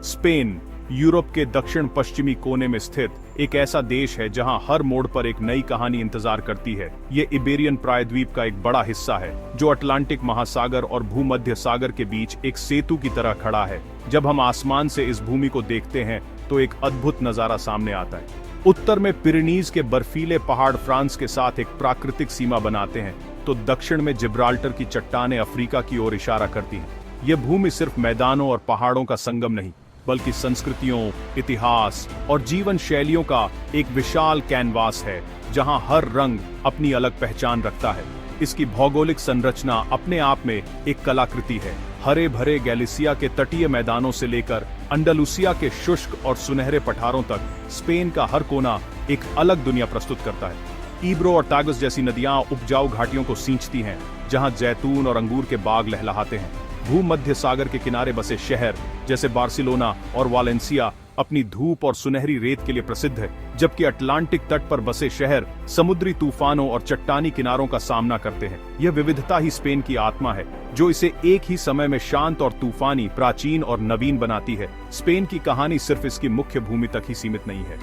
Spain Europe के दक्षिण पश्चिमी कोने में स्थित एक ऐसा देश है जहां हर मोड़ पर एक नई कहानी इंतजार करती है। ये इबेरियन प्रायद्वीप का एक बड़ा हिस्सा है जो अटलांटिक महासागर और भूमध्य सागर के बीच एक सेतु की तरह खड़ा है। जब हम आसमान से इस भूमि को देखते हैं तो एक अद्भुत नजारा सामने आता है। उत्तर में पिरेनीज के बर्फीले पहाड़ फ्रांस के साथ एक प्राकृतिक सीमा बनाते हैं, तो दक्षिण में जिब्राल्टर की चट्टानें अफ्रीका की ओर इशारा करती हैं। यह भूमि सिर्फ मैदानों और पहाड़ों का संगम नहीं, बल्कि संस्कृतियों, इतिहास और जीवन शैलियों का एक विशाल कैनवास है जहां हर रंग अपनी अलग पहचान रखता है। इसकी भौगोलिक संरचना अपने आप में एक कलाकृति है। हरे भरे गैलिसिया के तटीय मैदानों से लेकर अंडलुसिया के शुष्क और सुनहरे पठारों तक स्पेन का हर कोना एक अलग दुनिया प्रस्तुत करता है। ईब्रो और तागस जैसी नदियां उपजाऊ घाटियों को सींचती हैं, जहां जैतून और अंगूर के बाग लहलहाते हैं। भूमध्य सागर के किनारे बसे शहर जैसे बार्सिलोना और वालेंसिया अपनी धूप और सुनहरी रेत के लिए प्रसिद्ध है, जबकि अटलांटिक तट पर बसे शहर समुद्री तूफानों और चट्टानी किनारों का सामना करते हैं। यह विविधता ही स्पेन की आत्मा है, जो इसे एक ही समय में शांत और तूफानी, प्राचीन और नवीन बनाती है। स्पेन की कहानी सिर्फ इसकी मुख्य भूमि तक ही सीमित नहीं है।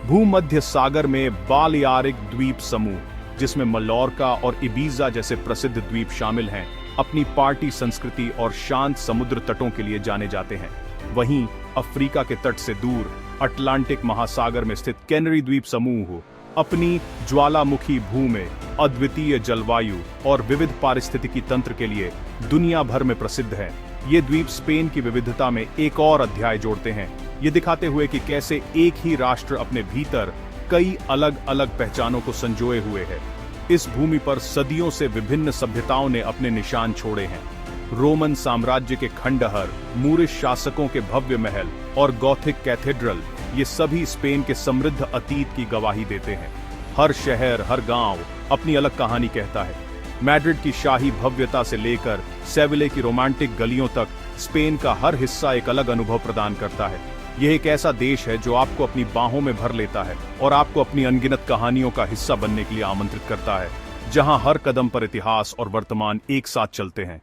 भूमध्य सागर में बालियारिक द्वीप समूह, जिसमें मलोर्का और इबीजा जैसे प्रसिद्ध द्वीप शामिल हैं, अपनी पार्टी संस्कृति और शांत समुद्र तटों के लिए जाने जाते हैं। वहीं अफ्रीका के तट से दूर अटलांटिक महासागर में स्थित कैनरी द्वीप समूह अपनी ज्वालामुखी भूमि, अद्वितीय जलवायु और विविध पारिस्थितिकी तंत्र के लिए दुनिया भर में प्रसिद्ध है। ये द्वीप स्पेन की विविधता में एक और अध्याय जोड़ते हैं, ये दिखाते हुए कि कैसे एक ही राष्ट्र अपने भीतर कई अलग अलग पहचानों को संजोए हुए है। इस भूमि पर सदियों से विभिन्न सभ्यताओं ने अपने निशान छोड़े हैं। रोमन साम्राज्य के खंडहर, मूरिश शासकों के भव्य महल और गॉथिक कैथेड्रल, ये सभी स्पेन के समृद्ध अतीत की गवाही देते हैं। हर शहर, हर गांव अपनी अलग कहानी कहता है। मैड्रिड की शाही भव्यता से लेकर सेविले की रोमांटिक गलियों तक स्पेन का हर हिस्सा एक अलग अनुभव प्रदान करता है। यह एक ऐसा देश है जो आपको अपनी बाहों में भर लेता है और आपको अपनी अनगिनत कहानियों का हिस्सा बनने के लिए आमंत्रित करता है, जहां हर कदम पर इतिहास और वर्तमान एक साथ चलते हैं।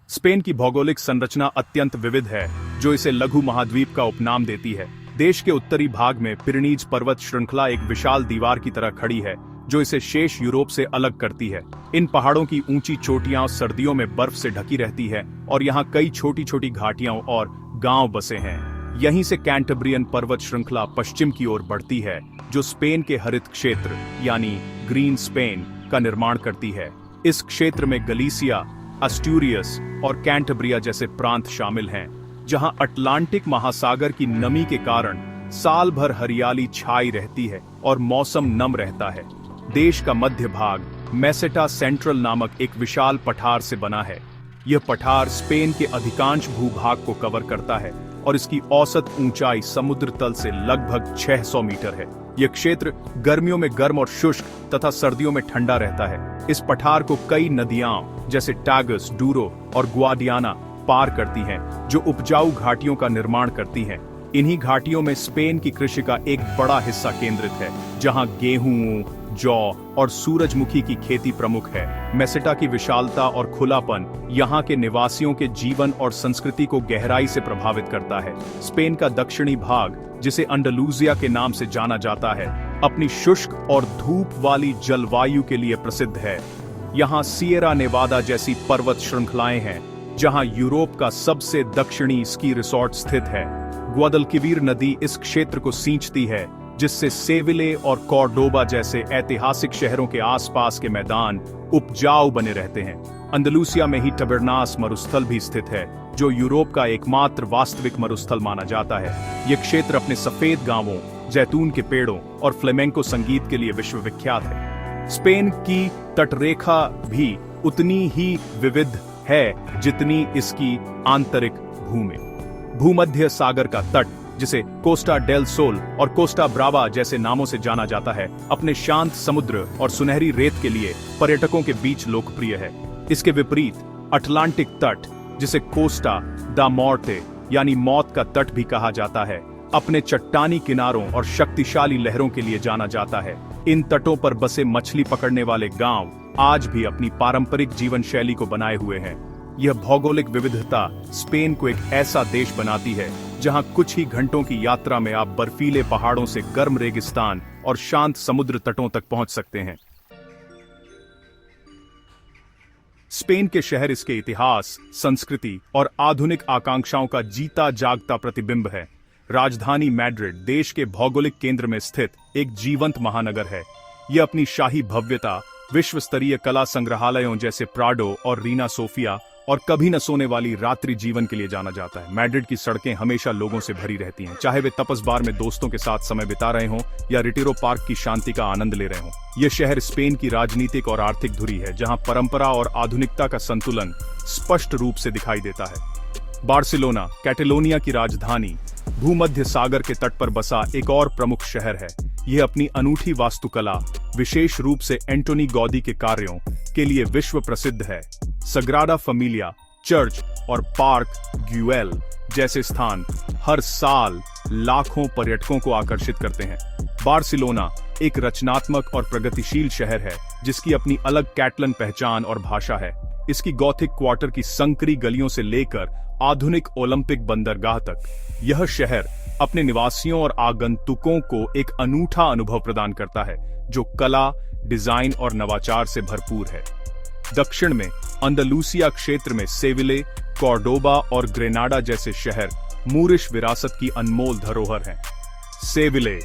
स्पेन की भौगोलिक संरचना अत्यंत विविध है, जो इसे लघु महाद्वीप का उपनाम देती है। देश के उत्तरी भाग में पिरेनीज पर्वत श्रृंखला एक विशाल दीवार की तरह खड़ी है, जो इसे शेष यूरोप से अलग करती है। इन पहाड़ों की ऊंची चोटियां सर्दियों में बर्फ से ढकी रहती है और यहाँ कई छोटी छोटी घाटियां और गांव बसे हैं। यहीं से कैंटब्रियन पर्वत श्रृंखला पश्चिम की ओर बढ़ती है, जो स्पेन के हरित क्षेत्र यानी ग्रीन स्पेन का निर्माण करती है। इस क्षेत्र में गलीसिया, अस्टूरियस और कैंटब्रिया जैसे प्रांत शामिल हैं, जहां अटलांटिक महासागर की नमी के कारण साल भर हरियाली छाई रहती है और मौसम नम रहता है। देश का मध्य भाग मेसेटा सेंट्रल नामक एक विशाल पठार से बना है। यह पठार स्पेन के अधिकांश भूभाग को कवर करता है और इसकी औसत ऊंचाई समुद्र तल से लगभग 600 मीटर है। यह क्षेत्र गर्मियों में गर्म और शुष्क तथा सर्दियों में ठंडा रहता है। इस पठार को कई नदियां जैसे टागस, डूरो और ग्वाडियाना पार करती हैं, जो उपजाऊ घाटियों का निर्माण करती हैं। इन्हीं घाटियों में स्पेन की कृषि का एक बड़ा हिस्सा केंद्रित है, जहां गेहूं, जौ और सूरजमुखी की खेती प्रमुख है। मेसेटा की विशालता और खुलापन यहाँ के निवासियों के जीवन और संस्कृति को गहराई से प्रभावित करता है। स्पेन का दक्षिणी भाग, जिसे अंडलूसिया के नाम से जाना जाता है, अपनी शुष्क और धूप वाली जलवायु के लिए प्रसिद्ध है। यहाँ सिएरा नेवादा जैसी पर्वत श्रृंखलाएं हैं, जहाँ यूरोप का सबसे दक्षिणी स्की रिसोर्ट स्थित है। ग्वादलकिवीर नदी इस क्षेत्र को सींचती है, जिससे सेविले और कॉर्डोबा जैसे ऐतिहासिक शहरों के आसपास के मैदान उपजाऊ बने रहते हैं। अंडलूसिया में ही टबरनास मरुस्थल भी स्थित है, जो यूरोप का एकमात्र वास्तविक मरुस्थल माना जाता है। यह क्षेत्र अपने सफेद गांवों, जैतून के पेड़ों और फ्लेमेंको संगीत के लिए विश्वविख्यात है। स्पेन की तटरेखा भी उतनी ही विविध है जितनी इसकी आंतरिक भूमि। भूमध्य सागर का तट, जिसे कोस्टा डेल सोल और कोस्टा ब्रावा जैसे नामों से जाना जाता है, अपने शांत समुद्र और सुनहरी रेत के लिए पर्यटकों के बीच लोकप्रिय है। इसके विपरीत अटलांटिक तट, जिसे कोस्टा दा मॉर्टे यानी मौत का तट भी कहा जाता है, अपने चट्टानी किनारों और शक्तिशाली लहरों के लिए जाना जाता है। इन तटों पर बसे मछली पकड़ने वाले गांव आज भी अपनी पारंपरिक जीवन शैली को बनाए हुए हैं। यह भौगोलिक विविधता स्पेन को एक ऐसा देश बनाती है जहां कुछ ही घंटों की यात्रा में आप बर्फीले पहाड़ों से गर्म रेगिस्तान और शांत समुद्र तटों तक पहुंच सकते हैं। स्पेन के शहर इसके इतिहास, संस्कृति और आधुनिक आकांक्षाओं का जीता जागता प्रतिबिंब है। राजधानी मैड्रिड देश के भौगोलिक केंद्र में स्थित एक जीवंत महानगर है। यह अपनी शाही भव्यता, विश्व स्तरीय कला संग्रहालयों जैसे प्राडो और रीना सोफिया और कभी न सोने वाली रात्रि जीवन के लिए जाना जाता है। मैड्रिड की सड़कें हमेशा लोगों से भरी रहती हैं, चाहे वे तपस बार में दोस्तों के साथ समय बिता रहे हों या रिटेरो पार्क की शांति का आनंद ले रहे हों। यह शहर स्पेन की राजनीतिक और आर्थिक धुरी है, जहां परंपरा और आधुनिकता का संतुलन स्पष्ट रूप से दिखाई देता है। बार्सिलोना, कैटेलोनिया की राजधानी, भूमध्य सागर के तट पर बसा एक और प्रमुख शहर है। यह अपनी अनूठी वास्तुकला, विशेष रूप से एंटोनी गौदी के कार्यों के लिए विश्व प्रसिद्ध है। सग्राडा फैमिलिया, चर्च और पार्क ग्यूएल जैसे स्थान हर साल लाखों पर्यटकों को आकर्षित करते हैं। बार्सिलोना एक रचनात्मक और प्रगतिशील शहर है, जिसकी अपनी अलग कैटलन पहचान और भाषा है। इसकी गॉथिक क्वार्टर की संकरी गलियों से लेकर आधुनिक ओलंपिक बंदरगाह तक, यह शहर अपने निवासियों और आगंतुकों को एक अनूठा अनुभव प्रदान करता है, जो कला, डिजाइन और नवाचार से भरपूर है। दक्षिण में अंडलूसिया क्षेत्र में सेविले, कॉर्डोबा और ग्रेनाडा जैसे शहर मूरिश विरासत की अनमोल धरोहर हैं। सेविले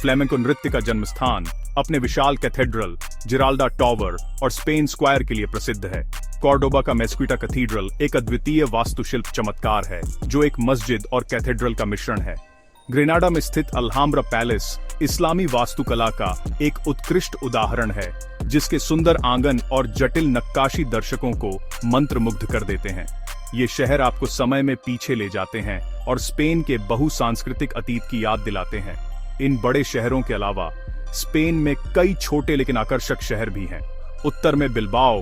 फ्लेमेंको नृत्य का जन्मस्थान, अपने विशाल कैथेड्रल, जिराल्डा टॉवर और स्पेन स्क्वायर के लिए प्रसिद्ध है। कॉर्डोबा का मेस्क्विटा कैथीड्रल एक अद्वितीय वास्तुशिल्प चमत्कार है, जो एक मस्जिद और कैथेड्रल का मिश्रण है। ग्रेनाडा में स्थित अल्हाम्ब्रा पैलेस इस्लामी वास्तुकला का एक उत्कृष्ट उदाहरण है, जिसके सुंदर आंगन और जटिल नक्काशी दर्शकों को मंत्रमुग्ध कर देते हैं। ये शहर आपको समय में पीछे ले जाते हैं और स्पेन के बहुसांस्कृतिक अतीत की याद दिलाते हैं। इन बड़े शहरों के अलावा स्पेन में कई छोटे लेकिन आकर्षक शहर भी हैं। उत्तर में बिल्बाओ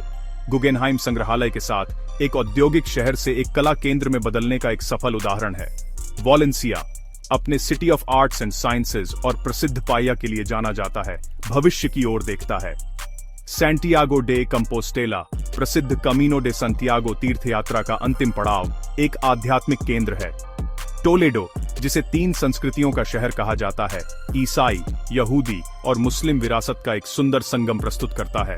गुगेनहाइम संग्रहालय के साथ एक औद्योगिक शहर से एक कला केंद्र में बदलने का एक सफल उदाहरण है। वॉलेंसिया अपने city of arts and sciences और प्रसिद्ध पाया के लिए जाना जाता है, भविष्य की ओर देखता है। सैंटियागो डे कंपोस्टेला प्रसिद्ध कमीनो डे संतियागो तीर्थयात्रा का अंतिम पड़ाव एक आध्यात्मिक केंद्र है। टोलेडो, जिसे 3 संस्कृतियों का शहर कहा जाता है, ईसाई, यहूदी और मुस्लिम विरासत का एक सुंदर संगम प्रस्तुत करता है।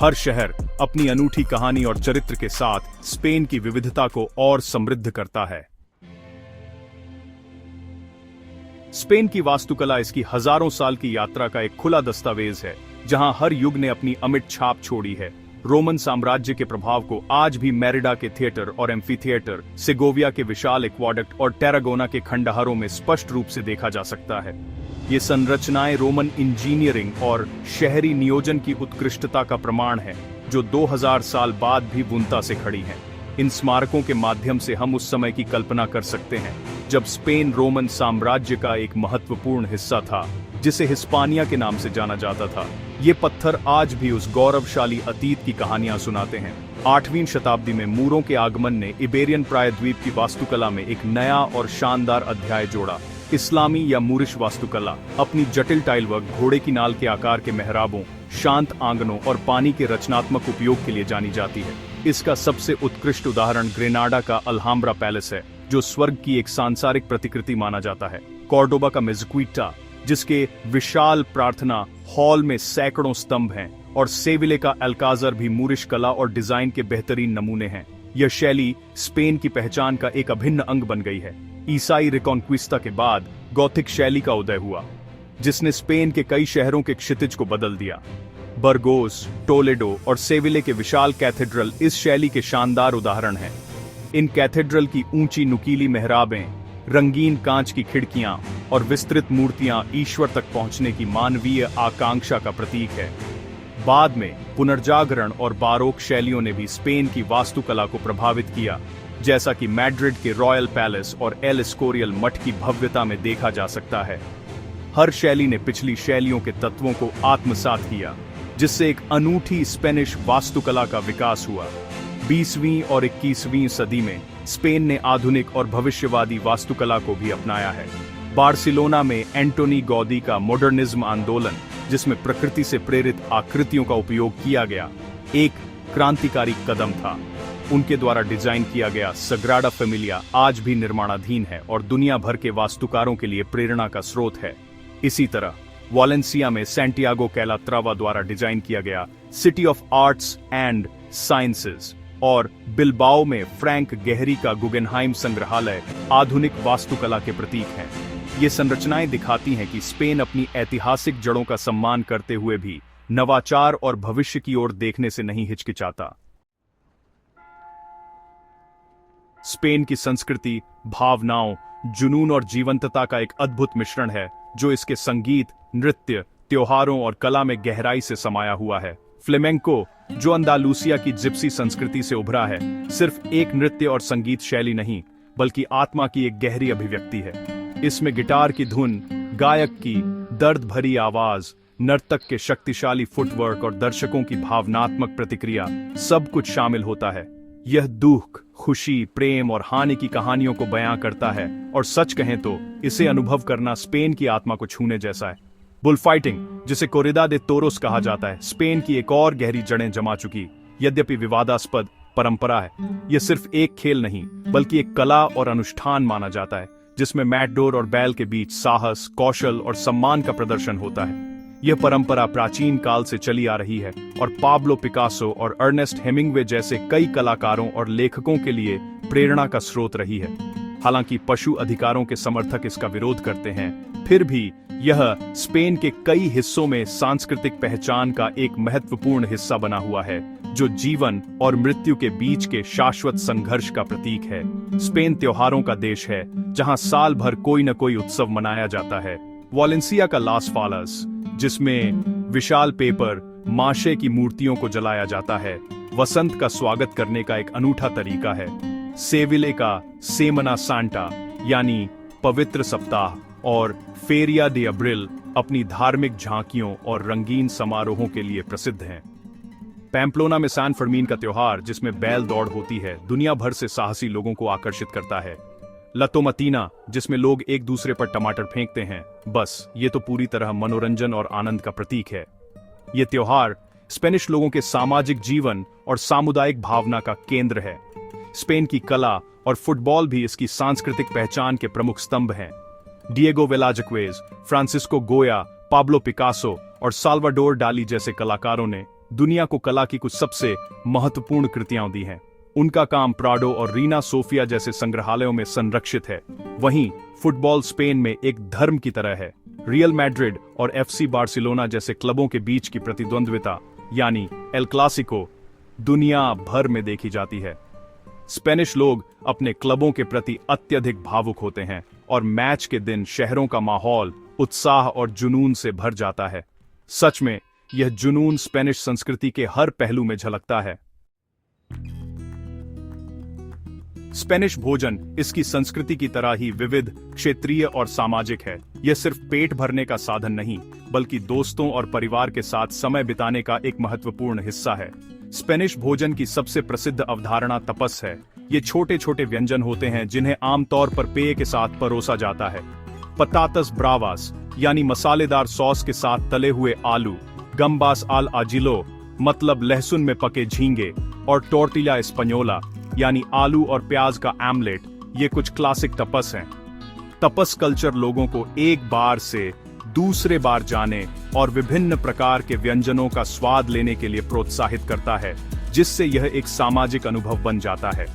हर शहर अपनी अनूठी कहानी और चरित्र के साथ स्पेन की विविधता को और समृद्ध करता है। स्पेन की वास्तुकला इसकी हजारों साल की यात्रा का एक खुला दस्तावेज है, जहां हर युग ने अपनी अमिट छाप छोड़ी है। रोमन साम्राज्य के प्रभाव को आज भी मेरिडा के थिएटर और एम्फीथिएटर, सेगोविया के विशाल एक्वाडक्ट और टैरागोना के खंडहरों में स्पष्ट रूप से देखा जा सकता है। ये संरचनाएं रोमन इंजीनियरिंग और शहरी नियोजन की उत्कृष्टता का प्रमाण है, जो 2000 साल बाद भी पूर्णता से खड़ी हैं। इन स्मारकों के माध्यम से हम उस समय की कल्पना कर सकते हैं जब स्पेन रोमन साम्राज्य का एक महत्वपूर्ण हिस्सा था, जिसे हिस्पानिया के नाम से जाना जाता था। ये पत्थर आज भी उस गौरवशाली अतीत की कहानियां सुनाते हैं। 8वीं शताब्दी में मूरों के आगमन ने इबेरियन प्रायद्वीप की वास्तुकला में एक नया और शानदार अध्याय जोड़ा। इस्लामी या मूरिश वास्तुकला अपनी जटिल टाइल वर्क, घोड़े की नाल के आकार के मेहराबों, शांत आंगनों और पानी के रचनात्मक उपयोग के लिए जानी जाती है। इसका सबसे उत्कृष्ट उदाहरण ग्रेनाडा का अल्हाम्ब्रा पैलेस है, जो स्वर्ग की एक सांसारिक प्रतिकृति माना जाता है। कॉर्डोबा का मेज़क्विटा, जिसके विशाल प्रार्थना हॉल में सैकड़ों स्तंभ हैं, और सेविले का अल्काज़र भी मूरिश कला और डिजाइन के बेहतरीन नमूने हैं। यह शैली स्पेन की पहचान का एक अभिन्न अंग बन गई है। ईसाई रिकॉन्क्विस्टा के बाद गॉथिक शैली का उदय हुआ, जिसने स्पेन के कई शहरों के क्षितिज को बदल दिया। बर्गोस, टोलेडो और सेविले के विशाल कैथेड्रल इस शैली के शानदार उदाहरण हैं। इन कैथेड्रल की ऊंची नुकीली मेहराबें, रंगीन कांच की खिड़कियां और विस्तृत मूर्तियां ईश्वर तक पहुंचने की मानवीय आकांक्षा का प्रतीक है। बाद में पुनर्जागरण और बारोक शैलियों ने भी स्पेन की वास्तुकला को प्रभावित किया, जैसा कि मैड्रिड के रॉयल पैलेस और एल एस्कोरियल मठ की भव्यता में देखा जा सकता है। हर शैली ने पिछली शैलियों के तत्वों को आत्मसात किया, जिससे एक अनूठी स्पेनिश वास्तुकला का विकास हुआ। 20वीं और 21वीं सदी में स्पेन ने आधुनिक और भविष्यवादी वास्तुकला को भी अपनाया है। बार्सिलोना में एंटोनी गौदी का मॉडर्निज्म आंदोलन, जिसमें प्रकृति से प्रेरित आकृतियों का उपयोग किया गया, एक क्रांतिकारी कदम था। उनके द्वारा डिजाइन किया गया सग्राडा फेमिलिया आज भी निर्माणाधीन है और दुनिया भर के वास्तुकारों के लिए प्रेरणा का स्रोत है। इसी तरह वालेंसिया में सैंटियागो कैलात्रावा द्वारा डिजाइन किया गया city of arts and sciences और बिलबाओ में फ्रैंक गेहरी का गुगेनहाइम संग्रहालय आधुनिक वास्तुकला के प्रतीक हैं। ये संरचनाएं दिखाती हैं कि स्पेन अपनी ऐतिहासिक जड़ों का सम्मान करते हुए भी नवाचार और भविष्य की ओर देखने से नहीं हिचकिचाता। स्पेन की संस्कृति भावनाओं, जुनून और जीवंतता का एक अद्भुत मिश्रण है जो इसके संगीत, नृत्य, त्योहारों और कला में गहराई से समाया हुआ है। फ्लेमेंको, जो अंदालूसिया की जिप्सी संस्कृति से उभरा है, सिर्फ एक नृत्य और संगीत शैली नहीं बल्कि आत्मा की एक गहरी अभिव्यक्ति है। इसमें गिटार की धुन, गायक की दर्द भरी आवाज, नर्तक के शक्तिशाली फुटवर्क और दर्शकों की भावनात्मक प्रतिक्रिया सब कुछ शामिल होता है। यह दुख, खुशी, प्रेम और हानि की कहानियों को बयां करता है और सच कहें तो इसे अनुभव करना स्पेन की आत्मा को छूने जैसा है। बुलफाइटिंग, जिसे कोरिदा दे तोरोस कहा जाता है, स्पेन की एक और गहरी जड़ें जमा चुकी यद्यपि विवादास्पद परंपरा है। यह सिर्फ एक खेल नहीं बल्कि एक कला और अनुष्ठान माना जाता है जिसमें मैटडोर और बैल के बीच साहस, कौशल और सम्मान का प्रदर्शन होता है। यह परंपरा प्राचीन काल से चली आ रही है और पाब्लो पिकासो और अर्नेस्ट हेमिंग्वे जैसे कई कलाकारों और लेखकों के लिए प्रेरणा का स्रोत रही है। हालांकि पशु अधिकारों के समर्थक इसका विरोध करते हैं, फिर भी यह स्पेन के कई हिस्सों में सांस्कृतिक पहचान का एक महत्वपूर्ण हिस्सा बना हुआ है जो जीवन और मृत्यु के बीच के शाश्वत संघर्ष का प्रतीक है। स्पेन त्योहारों का देश है जहां साल भर कोई न कोई उत्सव मनाया जाता है। वालेंसिया का लास फालस, जिसमें विशाल पेपर माशे की मूर्तियों को जलाया जाता है, वसंत का स्वागत करने का एक अनूठा तरीका है। सेविले का सेमना सांटा यानी पवित्र सप्ताह और फेरिया डे अब्रिल अपनी धार्मिक झांकियों और रंगीन समारोहों के लिए प्रसिद्ध हैं। पैम्प्लोना में सैन फर्मीन का त्योहार, जिसमें बैल दौड़ होती है, दुनिया भर से साहसी लोगों को आकर्षित करता है। लतोमतीना, जिसमें लोग एक दूसरे पर टमाटर फेंकते हैं, बस ये तो पूरी तरह मनोरंजन और आनंद का प्रतीक है। ये त्योहार स्पेनिश लोगों के सामाजिक जीवन और सामुदायिक भावना का केंद्र है। स्पेन की कला और फुटबॉल भी इसकी सांस्कृतिक पहचान के प्रमुख स्तंभ हैं। डिएगो वेलाजक्वेज, फ्रांसिस्को गोया, पाब्लो पिकासो और साल्वाडोर डाली जैसे कलाकारों ने दुनिया को कला की कुछ सबसे महत्वपूर्ण कृतियां दी हैं। उनका काम प्राडो और रीना सोफिया जैसे संग्रहालयों में संरक्षित है। वहीं फुटबॉल स्पेन में एक धर्म की तरह है। रियल मैड्रिड और एफसी बार्सिलोना जैसे क्लबों के बीच की प्रतिद्वंद्विता यानी एल क्लासिको दुनिया भर में देखी जाती है। स्पेनिश लोग अपने क्लबों के प्रति अत्यधिक भावुक होते हैं और मैच के दिन शहरों का माहौल उत्साह और जुनून से भर जाता है। सच में यह जुनून स्पेनिश संस्कृति के हर पहलू में झलकता है। स्पेनिश भोजन इसकी संस्कृति की तरह ही विविध, क्षेत्रीय और सामाजिक है। यह सिर्फ पेट भरने का साधन नहीं बल्कि दोस्तों और परिवार के साथ समय बिताने का एक महत्वपूर्ण हिस्सा है। स्पेनिश भोजन की सबसे प्रसिद्ध अवधारणा तपस है। ये छोटे छोटे व्यंजन होते हैं जिन्हें आमतौर पर पेय के साथ परोसा जाता है। पतातस ब्रावास यानी मसालेदार सॉस के साथ तले हुए आलू, गम्बास आल आजिलो मतलब लहसुन में पके झींगे, और टोर्टिला एस्पैनोला यानी आलू और प्याज का आमलेट, ये कुछ क्लासिक तपस हैं। तपस कल्चर लोगों को एक बार से दूसरे बार जाने और विभिन्न प्रकार के व्यंजनों का स्वाद लेने के लिए प्रोत्साहित करता है, जिससे यह एक सामाजिक अनुभव बन जाता है।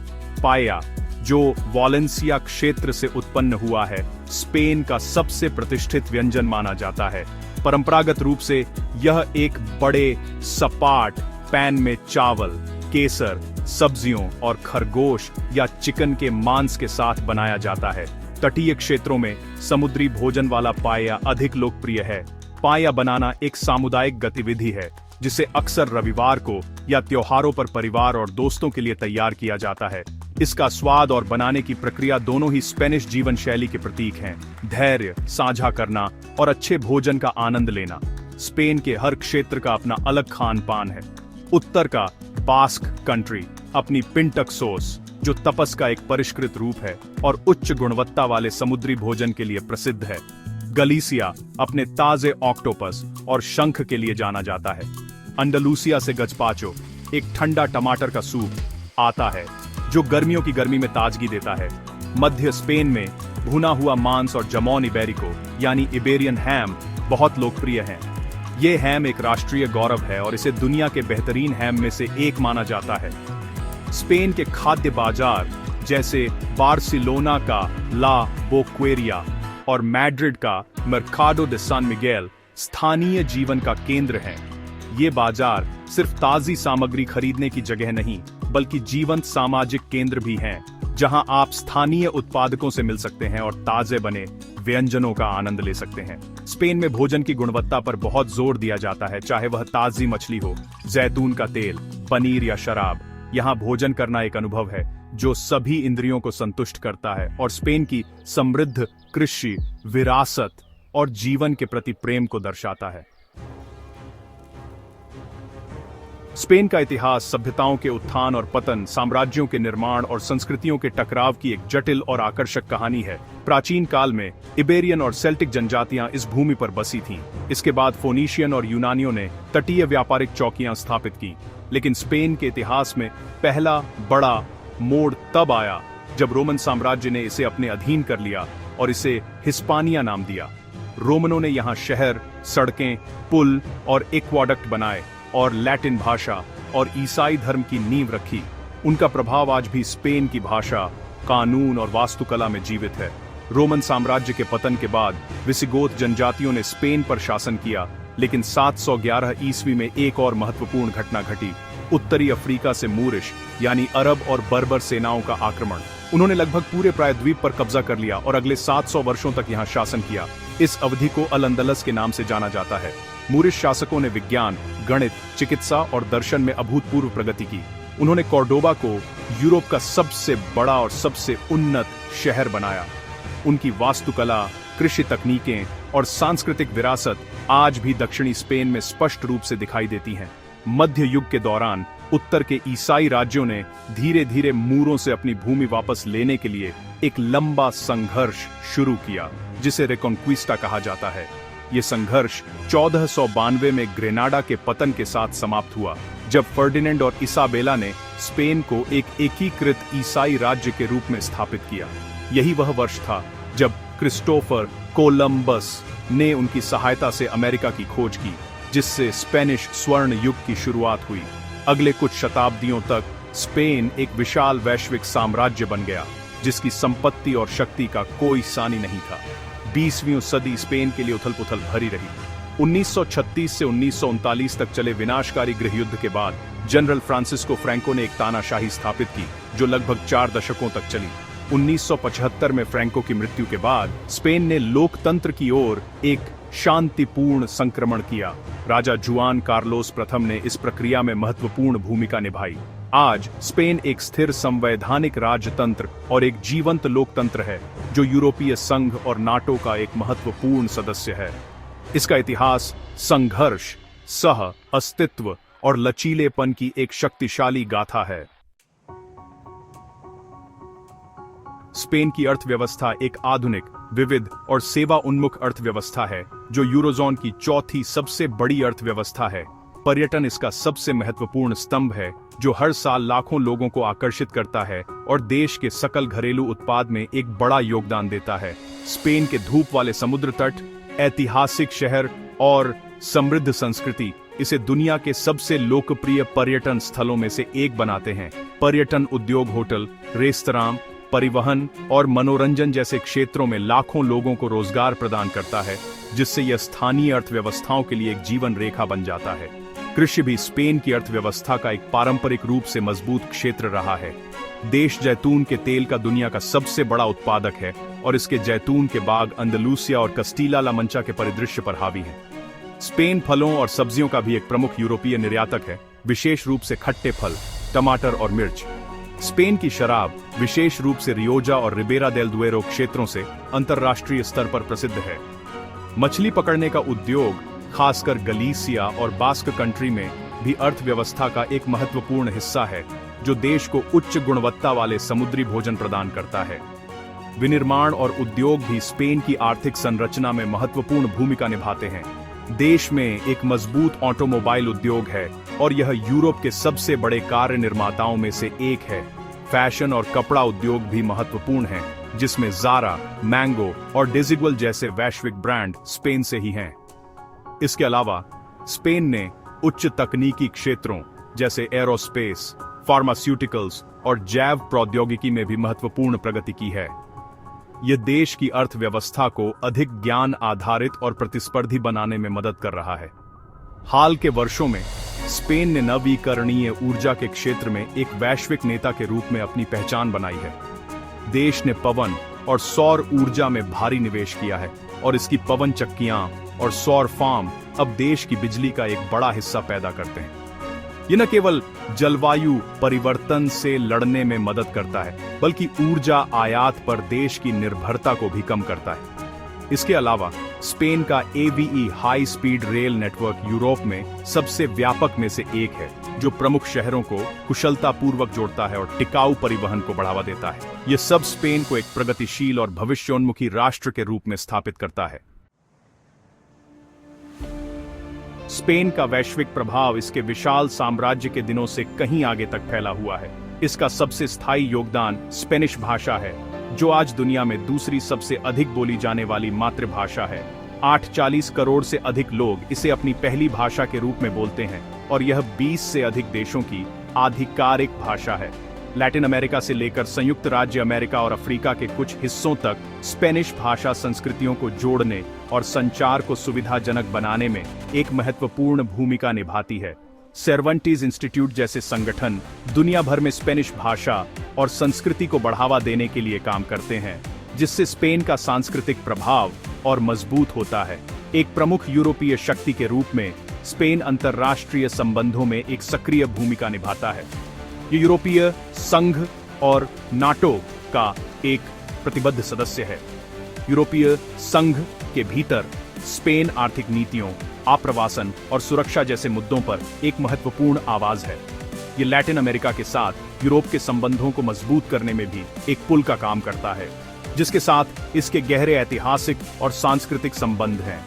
पाया, जो वालेंसिया क्षेत्र से उत्पन्न हुआ है, स्पेन का सबसे प्रतिष्ठित व्यंजन माना जाता है। परंपरागत रूप से यह एक बड़े सपाट पैन में चावल, केसर, सब्जियों और खरगोश या चिकन के मांस के साथ बनाया जाता है। तटीय क्षेत्रों में समुद्री भोजन वाला पाया अधिक लोकप्रिय है। पाया बनाना एक सामुदायिक गतिविधि है जिसे अक्सर रविवार को या त्योहारों पर परिवार और दोस्तों के लिए तैयार किया जाता है। इसका स्वाद और बनाने की प्रक्रिया दोनों ही स्पेनिश जीवन शैली के प्रतीक हैं। धैर्य, साझा करना और अच्छे भोजन का आनंद लेना। स्पेन के हर क्षेत्र का अपना अलग खान पान है। उत्तर का बास्क कंट्री अपनी पिंटक सॉस, जो तपस का एक परिष्कृत रूप है और उच्च गुणवत्ता वाले समुद्री भोजन के लिए प्रसिद्ध है। गलीसिया अपने ताजे ऑक्टोपस और शंख के लिए जाना जाता है। अंडलूसिया से गज़पाचो, एक ठंडा टमाटर का सूप, आता है, जो गर्मियों की गर्मी में ताजगी देता है। मध्य स्पेन में भुना हुआ मांस और जमोन इबेरिको यानी इबेरियन हैम बहुत लोकप्रिय हैं। ये हैम एक राष्ट्रीय गौरव है और इसे दुनिया के बेहतरीन हैम में से एक माना जाता है। स्पेन के खाद्य बाजार जैसे बार्सिलोना का ला बोक्वेरिया और मैड्रिड का मर्काडो दे सान मिगेल स्थानीय जीवन का केंद्र हैं। ये बाजार सिर्फ ताजी सामग्री खरीदने की जगह नहीं, बल्कि जीवंत सामाजिक केंद्र भी हैं, जहां आप स्थानीय उत्पादकों से मिल सकते हैं और ताजे बने व्यंजनों का आनंद ले सकते हैं। स्पेन में भोजन की गुणवत्ता पर बहुत जोर दिया जाता है, चाहे वह ताजी मछली हो, जैतून का तेल, पनीर या शराब। यहाँ भोजन करना एक अनुभव है जो सभी इंद्रियों को संतुष्ट करता है और स्पेन की समृद्ध कृषि, विरासत और जीवन के प्रति प्रेम को दर्शाता है। स्पेन का इतिहास सभ्यताओं के उत्थान और पतन, साम्राज्यों के निर्माण और संस्कृतियों के टकराव की एक जटिल और आकर्षक कहानी है। प्राचीन काल में इबेरियन और सेल्टिक जनजातियां इस भूमि पर बसी थीं। इसके बाद फोनीशियन और यूनानियों ने तटीय व्यापारिक चौकियां स्थापित की। लेकिन स्पेन के इतिहास में पहला बड़ा मोड़ तब आया जब रोमन साम्राज्य ने इसे अपने अधीन कर लिया और इसे हिस्पानिया नाम दिया। रोमनों ने यहाँ शहर, सड़कें, पुल और एक्वाडक्ट बनाए और लैटिन भाषा और ईसाई धर्म की नींव रखी। उनका प्रभाव आज भी स्पेन की भाषा, कानून और वास्तुकला में जीवित है। रोमन साम्राज्य के पतन के बाद विसिगोथ जनजातियों ने स्पेन पर शासन किया, लेकिन 711 ईस्वी में एक और महत्वपूर्ण घटना घटी। उत्तरी अफ्रीका से मूरिश यानी अरब और बर्बर सेनाओं का आक्रमण। उन्होंने लगभग पूरे प्रायद्वीप पर कब्जा कर लिया और अगले 700 वर्षों तक यहाँ शासन किया। इस अवधि को अल अंदलस के नाम से जाना जाता है। मूरिश शासकों ने विज्ञान, गणित, चिकित्सा और दर्शन में अभूतपूर्व प्रगति की। उन्होंने कॉर्डोबा को यूरोप का सबसे बड़ा और सबसे उन्नत शहर बनाया। उनकी वास्तुकला, कृषि तकनीकें और सांस्कृतिक विरासत आज भी दक्षिणी स्पेन में स्पष्ट रूप से दिखाई देती हैं। मध्य युग के दौरान उत्तर के ईसाई राज्यों ने धीरे धीरे मूरों से अपनी भूमि वापस लेने के लिए एक लंबा संघर्ष शुरू किया, जिसे रिकॉन्क्विस्टा कहा जाता है। ये संघर्ष 1492 में ग्रेनाडा के पतन के साथ समाप्त हुआ, जब फर्डिनेंड और इसाबेला ने स्पेन को एक एकीकृत ईसाई राज्य के रूप में स्थापित किया। यही वह वर्ष था जब क्रिस्टोफर कोलंबस ने उनकी सहायता से अमेरिका की खोज की, जिससे स्पेनिश स्वर्ण युग की शुरुआत हुई। अगले कुछ शताब्दियों तक स्पेन एक विशाल वैश्विक साम्राज्य बन गया, जिसकी संपत्ति और शक्ति का कोई सानी नहीं था। 20वीं सदी स्पेन के लिए उथल-पुथल भरी रही। 1936 से 1939 तक चले विनाशकारी गृहयुद्ध के बाद जनरल फ्रांसिस्को फ्रैंको ने एक तानाशाही स्थापित की, जो लगभग 4 दशकों तक चली। 1975 में फ्रैंको की मृत्यु के बाद स्पेन ने लोकतंत्र की ओर एक शांतिपूर्ण संक्रमण किया। राजा जुआन कार्लोस प्रथम ने इस प्रक्रिया में महत्वपूर्ण भूमिका निभाई। आज स्पेन एक स्थिर संवैधानिक राजतंत्र और एक जीवंत लोकतंत्र है, जो यूरोपीय संघ और नाटो का एक महत्वपूर्ण सदस्य है। इसका इतिहास संघर्ष, सह अस्तित्व और लचीलेपन की एक शक्तिशाली गाथा है। स्पेन की अर्थव्यवस्था एक आधुनिक, विविध और सेवा उन्मुख अर्थव्यवस्था है, जो यूरोजोन की चौथी सबसे बड़ी अर्थव्यवस्था है। पर्यटन इसका सबसे महत्वपूर्ण स्तंभ है, जो हर साल लाखों लोगों को आकर्षित करता है और देश के सकल घरेलू उत्पाद में एक बड़ा योगदान देता है। स्पेन के धूप वाले समुद्र तट, ऐतिहासिक शहर और समृद्ध संस्कृति इसे दुनिया के सबसे लोकप्रिय पर्यटन स्थलों में से एक बनाते हैं। पर्यटन उद्योग होटल, रेस्तरां, परिवहन और मनोरंजन जैसे क्षेत्रों में लाखों लोगों को रोजगार प्रदान करता है, जिससे यह स्थानीय अर्थव्यवस्थाओं के लिए एक जीवन रेखा बन जाता है। कृषि भी स्पेन की अर्थव्यवस्था का एक पारंपरिक रूप से मजबूत क्षेत्र रहा है। देश जैतून के तेल का दुनिया का सबसे बड़ा उत्पादक है और इसके जैतून के बाग अंदलूसिया और कस्टीला ला मंचा के परिदृश्य पर हावी हैं। स्पेन फलों और सब्जियों का भी एक प्रमुख यूरोपीय निर्यातक है, विशेष रूप से खट्टे फल, टमाटर और मिर्च। स्पेन की शराब विशेष रूप से रियोजा और रिबेरा देल दुएरो क्षेत्रों से अंतर्राष्ट्रीय स्तर पर प्रसिद्ध है। मछली पकड़ने का उद्योग खासकर गलीसिया और बास्क कंट्री में भी अर्थव्यवस्था का एक महत्वपूर्ण हिस्सा है, जो देश को उच्च गुणवत्ता वाले समुद्री भोजन प्रदान करता है। विनिर्माण और उद्योग भी स्पेन की आर्थिक संरचना में महत्वपूर्ण भूमिका निभाते हैं। देश में एक मजबूत ऑटोमोबाइल उद्योग है, और यह यूरोप के सबसे बड़े कार निर्माताओं में से एक है। फैशन और कपड़ा उद्योग भी महत्वपूर्ण हैं, जिसमें ज़ारा, मैंगो और डेजिग्वल जैसे वैश्विक ब्रांड स्पेन से ही हैं। इसके अलावा स्पेन ने उच्च तकनीकी क्षेत्रों जैसे एरोस्पेस, फार्मास्यूटिकल्स और जैव प्रौद्योगिकी में भी महत्वपूर्ण प्रगति की है। यह देश की अर्थव्यवस्था को अधिक ज्ञान आधारित और प्रतिस्पर्धी बनाने में मदद कर रहा है। हाल के वर्षों में स्पेन ने नवीकरणीय ऊर्जा के क्षेत्र में एक वैश्विक नेता के रूप में अपनी पहचान बनाई है। देश ने पवन और सौर ऊर्जा में भारी निवेश किया है और इसकी पवन चक्कियां और सौर फार्म अब देश की बिजली का एक बड़ा हिस्सा पैदा करते हैं। ये न केवल जलवायु परिवर्तन से लड़ने में मदद करता है, बल्कि ऊर्जा आयात पर देश की निर्भरता को भी कम करता है। इसके अलावा स्पेन का AVE high speed rail network Europe में सबसे व्यापक में से एक है, जो प्रमुख शहरों को कुशलतापूर्वक जोड़ता है और टिकाऊ परिवहन को बढ़ावा देता है। यह सब स्पेन को एक प्रगतिशील और भविष्योन्मुखी राष्ट्र के रूप में स्थापित करता है। स्पेन का वैश्विक प्रभाव इसके विशाल साम्राज्य के दिनों से कहीं आगे तक फैला हुआ है। इसका सबसे स्थायी योगदान स्पेनिश भाषा है, जो आज दुनिया में दूसरी सबसे अधिक बोली जाने वाली मातृभाषा है। 840 करोड़ से अधिक लोग इसे अपनी पहली भाषा के रूप में बोलते हैं और यह 20 से अधिक देशों की आधिकारिक भाषा है। लैटिन अमेरिका से लेकर संयुक्त राज्य अमेरिका और अफ्रीका के कुछ हिस्सों तक स्पेनिश भाषा संस्कृतियों को जोड़ने और संचार को सुविधाजनक बनाने में एक महत्वपूर्ण भूमिका निभाती है। सेर्वांटीज इंस्टीट्यूट जैसे संगठन दुनिया भर में स्पेनिश भाषा और संस्कृति को बढ़ावा देने के लिए काम करते हैं, जिससे स्पेन का सांस्कृतिक प्रभाव और मजबूत होता है। एक प्रमुख यूरोपीय शक्ति के रूप में स्पेन अंतर्राष्ट्रीय संबंधों में एक सक्रिय भूमिका निभाता है। ये यूरोपीय संघ और नाटो का एक प्रतिबद्ध सदस्य है। यूरोपीय संघ के भीतर स्पेन आर्थिक नीतियों, आप्रवासन और सुरक्षा जैसे मुद्दों पर एक महत्वपूर्ण आवाज है। ये लैटिन अमेरिका के साथ यूरोप के संबंधों को मजबूत करने में भी एक पुल का काम करता है, जिसके साथ इसके गहरे ऐतिहासिक और सांस्कृतिक संबंध हैं।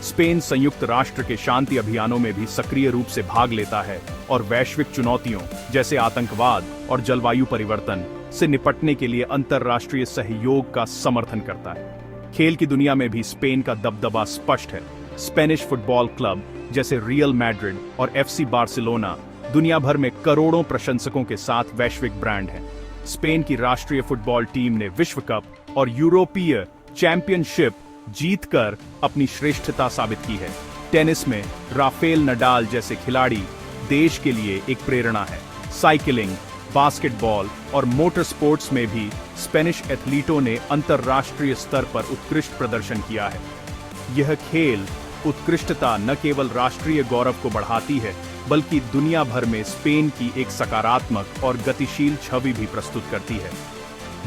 स्पेन संयुक्त राष्ट्र के शांति अभियानों में भी सक्रिय रूप से भाग लेता है और वैश्विक चुनौतियों जैसे आतंकवाद और जलवायु परिवर्तन से निपटने के लिए अंतर्राष्ट्रीय सहयोग का समर्थन करता है। खेल की दुनिया में भी स्पेन का दबदबा स्पष्ट है। स्पेनिश फुटबॉल क्लब जैसे रियल मैड्रिड और एफसी बार्सिलोना दुनिया भर में करोड़ों प्रशंसकों के साथ वैश्विक ब्रांड हैं। स्पेन की राष्ट्रीय फुटबॉल टीम ने विश्व कप और यूरोपीय चैंपियनशिप जीतकर अपनी श्रेष्ठता साबित की है। टेनिस में राफेल नडाल जैसे खिलाड़ी देश के लिए एक प्रेरणा है। साइकिलिंग, बास्केटबॉल और मोटर स्पोर्ट्स में भी स्पेनिश एथलीटों ने अंतर्राष्ट्रीय स्तर पर उत्कृष्ट प्रदर्शन किया है। यह खेल उत्कृष्टता न केवल राष्ट्रीय गौरव को बढ़ाती है, बल्कि दुनिया भर में स्पेन की एक सकारात्मक और गतिशील छवि भी प्रस्तुत करती है।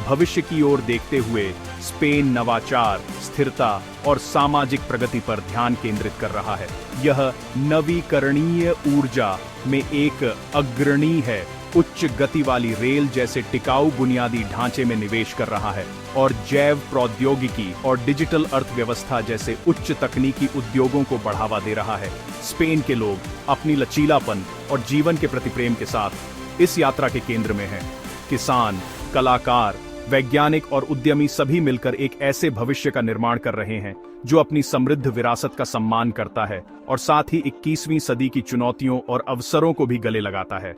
भविष्य की ओर देखते हुए स्पेन नवाचार, स्थिरता और सामाजिक प्रगति पर ध्यान केंद्रित कर रहा है। यह नवीकरणीय ऊर्जा में एक अग्रणी है, उच्च गति वाली रेल जैसे टिकाऊ बुनियादी ढांचे में निवेश कर रहा है और जैव प्रौद्योगिकी और डिजिटल अर्थव्यवस्था जैसे उच्च तकनीकी उद्योगों को बढ़ावा दे रहा है। स्पेन के लोग अपनी लचीलापन और जीवन के प्रति प्रेम के साथ इस यात्रा के केंद्र में हैं। किसान, कलाकार, वैज्ञानिक और उद्यमी सभी मिलकर एक ऐसे भविष्य का निर्माण कर रहे हैं जो अपनी समृद्ध विरासत का सम्मान करता है और साथ ही 21वीं सदी की चुनौतियों और अवसरों को भी गले लगाता है।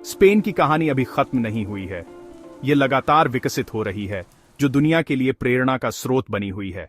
स्पेन की कहानी अभी खत्म नहीं हुई है। ये लगातार विकसित हो रही है, जो दुनिया के लिए प्रेरणा का स्रोत बनी हुई है।